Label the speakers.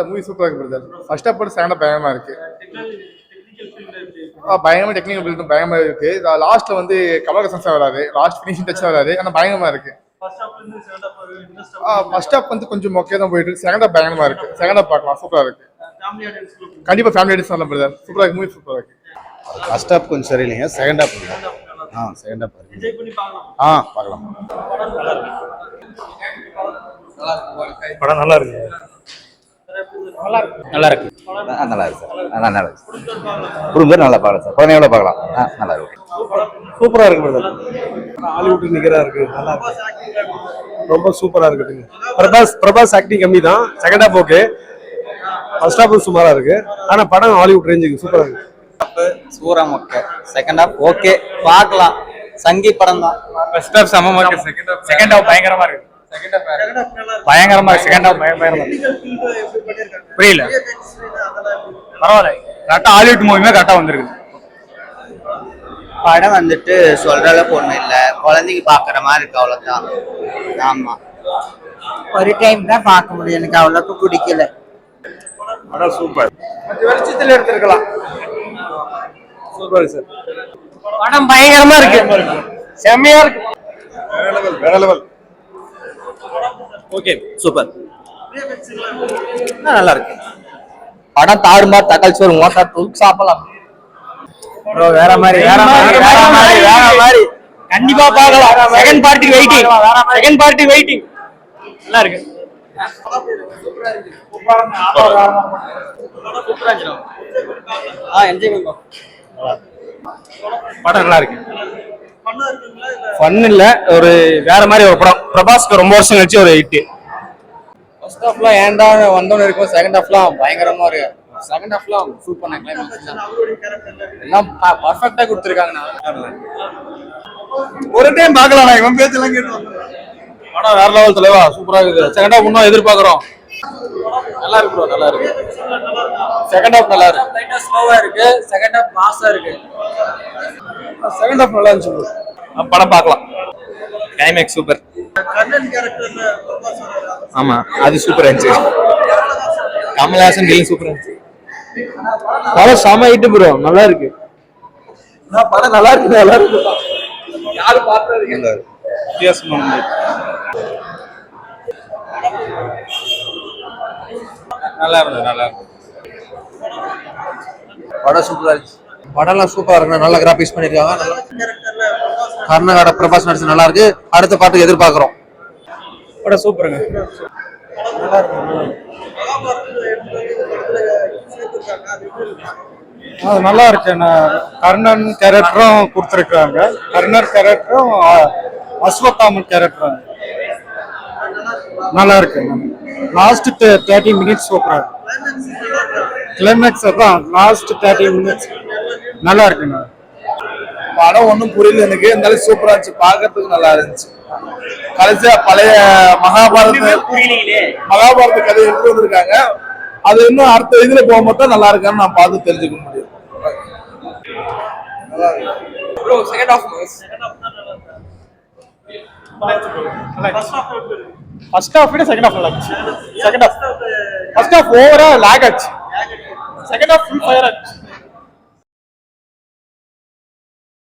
Speaker 1: Movie சூப்பராக இருக்கு brother. First half second பயங்கரமா இருக்கு. பயங்கரமா டெக்னிக்கல் பில்டும் பயங்கரமா இருக்கு. லாஸ்ட்ல வந்து கமலஹாசன் சார் வராது, லாஸ்ட் ஃபினிஷிங் டச் வராது, ஆனால் பயங்கரமா இருக்கு. ஃபர்ஸ்ட் ஹாஃப் வந்து கொஞ்சம் மொக்கையா தான் போயிட்டு இருக்கு. செகண்ட் ஹாஃப் பயங்கரமா இருக்கு. செகண்ட் ஹாஃப் பார்க்கலாம், சூப்பரா இருக்கு. கண்டிப்பா ஃபேமிலி ஆடியன்ஸ் நல்ல பிரதர். சூப்பரா இருக்கு, மூவி சூப்பரா இருக்கு.
Speaker 2: ஃபர்ஸ்ட் ஹாஃப் கொஞ்சம் சரியில்லைங்க, செகண்ட் ஹாஃப் செகண்ட் ஹாஃப் பார்க்கலாம்.
Speaker 3: படம் நல்லா இருக்கு. நல்லா இருக்கு சார். நல்லா இருக்கு. குடும்பம் நல்லா பார்க்கலாம் சார், குழந்தையோட பார்க்கலாம். நல்லா இருக்கு.
Speaker 4: சூப்பரா இருக்கு பிரதர். ஹாலிவுட் நிகரா இருக்கு. நல்லா இருக்கு, ரொம்ப சூப்பரா இருக்குதுங்க. பிரபாஸ் ஆக்டிங் கம்மி தான். Second half okay, first half சுமாரா இருக்கு. ஆனா படம் ஹாலிவுட் ரேஞ்சுக்கு சூப்பரா இருக்கு.
Speaker 5: சூரா மொக்க, செகண்ட் ஹாஃப் ஓகே, பார்க்கலாம். சங்கி படம் தான்.
Speaker 3: ஃபர்ஸ்ட் ஹாஃப் சமமா இருக்கு, செகண்ட் ஹாஃப் பயங்கரமா இருக்கு. பயங்கரமா இருக்கு, செகண்ட் ஹாஃப் பயங்கரமா இருக்கு. புரியல, பரவாயில்ல. கரெக்டா ஹாலிவுட் மூவியுமே கரெக்டா வந்திருக்கு.
Speaker 5: படம் வந்துட்டு சொல்ற அளவுக்கு ஒண்ணும் இல்ல, குழந்தைக்கு பாக்குற மாதிரி இருக்கு, அவ்வளவுதான். ஆமா, ஒரு டைம் தான் பார்க்க முடியும், எனக்கு அவ்வளவுக்கு பிடிக்கல.
Speaker 4: படம் சூப்பர்,
Speaker 1: கொஞ்சம் வெளிச்சத்தில் எடுத்திருக்கலாம்.
Speaker 4: Super sir.
Speaker 3: படம் பயங்கரமா இருக்கு, செம்மையா இருக்கு.
Speaker 4: வேற லெவல்.
Speaker 3: Okay, super. நல்லா இருக்கு. படம் தாறுமா தக்காளி சோறு மோட்டா தூக்கு சாப்பிடலாம்.
Speaker 5: வேற மாதிரி
Speaker 3: கண்டிப்பா பார்க்கலாம். Second party waiting. நல்லா இருக்கு. படம் நல்லா இருக்கு. ஃபன் இல்ல, ஒரு வேற மாதிரி ஒரு படம். பிரபாஸ்க்கு ரொம்ப வருஷம் கழிச்சு ஒரு ஹிட்.
Speaker 5: ஃபர்ஸ்ட் ஹாஃப்லாம் ஏன்டா வந்தோன்னு இருக்கும், செகண்ட் ஹாஃப்லாம் பயங்கரமா இருக்கு. செகண்ட் ஹாஃப்லாம் சூப்பர் பண்ணாங்க, எல்லாம் பர்ஃபெக்ட்டா கொடுத்துருக்காங்க.
Speaker 1: ஒரு டைம் பார்க்கலாம். இவன் பேச்செல்லாம் கேட்டு
Speaker 3: படம் வேற லெவல் தலைவா, சூப்பரா இருக்குது. செகண்ட் ஹாஃப் இன்னும் எதிர்பார்க்கிறோம். நல்லா இருக்கு ப்ரோ, நல்லா இருக்கு. செகண்ட் ஹாஃப் நல்லா இருக்கு. லைட்டா ஸ்லோவா இருக்கு, செகண்ட் ஹாஃப் மாஸா இருக்கு.
Speaker 1: செகண்ட் ஹாஃப் நல்லா இருந்துச்சு.
Speaker 3: படம் பார்க்கலாம். Climax super. ஆமா, அது சூப்பரா இருந்துச்சு. கமலஹாசன் டீலிங் சூப்பரா இருந்துச்சு.
Speaker 4: படம் செம ஹிட் ப்ரோ, நல்லா இருக்கு. படம் நல்லா இருக்கு.
Speaker 1: யாரு பாக்குறது
Speaker 3: வித்தியாசமா நல்லா இருக்கு.
Speaker 5: படம் சூப்பரா இருந்துச்சு. படம்லாம் சூப்பரா இருக்கு, நல்ல கிராபிக்ஸ் பண்ணிருக்காங்க. கர்நாடகா பிரபாஸ் நடிச்சு நல்லா இருக்கு. அடுத்த பாட்டுக்கு எதிர்பார்க்கிறோம்.
Speaker 3: படம் சூப்பருங்க.
Speaker 4: நல்லா இருக்கு. கர்ணன் கேரக்டரும் கொடுத்துருக்காங்க. கர்ணர் கேரக்டரும் அஸ்வத்தாமன் கேரக்டரும் நல்லா இருக்கு. லாஸ்ட் 30 மினிட்ஸ் சூப்பரா இருக்கு. கிளைமேக்ஸ் தான் லாஸ்ட் 30 மினிட்ஸ் நல்லா இருக்குங்க.
Speaker 1: படம் ஒன்றும் புரியல எனக்கு, இருந்தாலும் சூப்பரா இருந்துச்சு, பாக்குறதுக்கு நல்லா இருந்துச்சு. கடைசியா பழைய மகாபாரத கதை எடுத்து வந்திருக்காங்க. அது இன்னும் அடுத்த இதுல போகும்போது தான் நல்லா இருக்கான்னு நான் பார்த்து தெரிஞ்சுக்க முடியும்.
Speaker 4: ஃபர்ஸ்ட் ஹாஃப் விட செகண்ட் ஹாஃப் நல்லா இருந்துச்சு. ஃபர்ஸ்ட் ஹாஃப் ஓவரா லாக் ஆச்சு, செகண்ட் ஹாஃப் ஃபுல் ஃபயர் ஆச்சு.